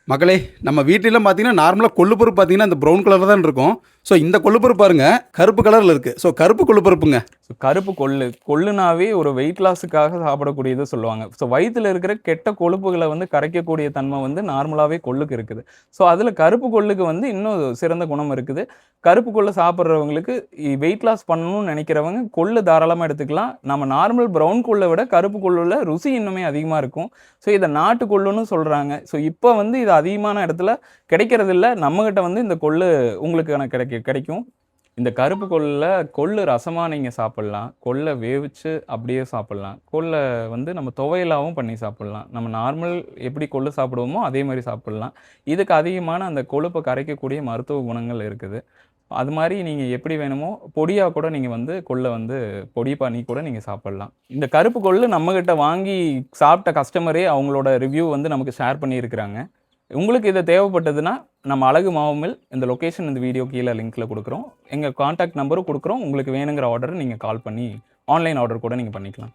மக்களே, நம்ம வீட்டிலும் பார்த்தீங்கன்னா, நார்மலா கொள்ளு பருப்பு பார்த்தீங்கன்னா, இந்த ப்ரவுன் கலர்ல தான் இருக்கும். ஸோ இந்த கொள்ளு பருப்பு பாருங்க, கருப்பு கலர்ல இருக்கு. ஸோ கருப்பு கொள்ளு பருப்புங்க. ஸோ கருப்பு கொள்ளு. கொள்ளுனாவே ஒரு வெயிட் லாஸுக்காக சாப்பிடக்கூடியது சொல்லுவாங்க. ஸோ வயித்துல இருக்கிற கெட்ட கொழுப்புகள வந்து கரைக்கக்கூடிய தன்மை வந்து நார்மலாவே கொள்ளுக்கு இருக்குது. ஸோ அதில கருப்பு கொள்ளுக்கு வந்து இன்னும் சிறந்த குணம் இருக்குது. கருப்பு கொள்ளு சாப்பிடுறவங்களுக்கு வெயிட் லாஸ் பண்ணணும்னு நினைக்கிறவங்க கொள்ளு தாராளமா எடுத்துக்கலாம். நம்ம நார்மல் ப்ரவுன் கொள்ள விட கருப்பு கொள்ளுல ருசி இன்னுமே அதிகமா இருக்கும். ஸோ இத நாட்டு கொள்ளுன்னு சொல்றாங்க. ஸோ இப்ப வந்து இது அதிகமான இடத்துல கிடைக்கிறதில்ல. நம்மகிட்ட வந்து இந்த கொள்ளு உங்களுக்கான கிடைக்கும். இந்த கருப்பு கொள்ளுல கொள்ளு ரசமா நீங்க சாப்பிடலாம். கொள்ள வேவிச்சு அப்படியே சாப்பிடலாம். கொள்ள வந்து நம்ம துவையலாவும் பண்ணி சாப்பிடலாம். நம்ம நார்மல் எப்படி கொள்ளு சாப்பிடுவோமோ அதே மாரி சாப்பிடலாம். இதுக்கு அதிகமான அந்த கொழுப்ப கரைக்கக்கூடிய மருத்துவ குணங்கள் இருக்குது. அது மாரி நீங்க எப்படி வேணுமோ பொடியா கூட நீங்க வந்து கொள்ள வந்து பொடி பண்ணி கூட நீங்க சாப்பிடலாம். இந்த கருப்பு கொள்ளு நம்மகிட்ட வாங்கி சாப்பிட்ட கஸ்டமரே அவங்களோட ரிவ்யூ வந்து நமக்கு ஷேர் பண்ணியிருக்கிறாங்க. உங்களுக்கு இது தேவைப்பட்டதுன்னா, நம்ம அழகு மாவு மில் இந்த லொகேஷன் இந்த வீடியோ கீழ லிங்க்ல குடுக்குறோம். எங்க கான்டாக்ட் நம்பரும் குடுக்குறோம். உங்களுக்கு வேணுங்கிற ஆர்டர நீங்க கால் பண்ணி ஆன்லைன் ஆர்டர் கூட நீங்க பண்ணிக்கலாம்.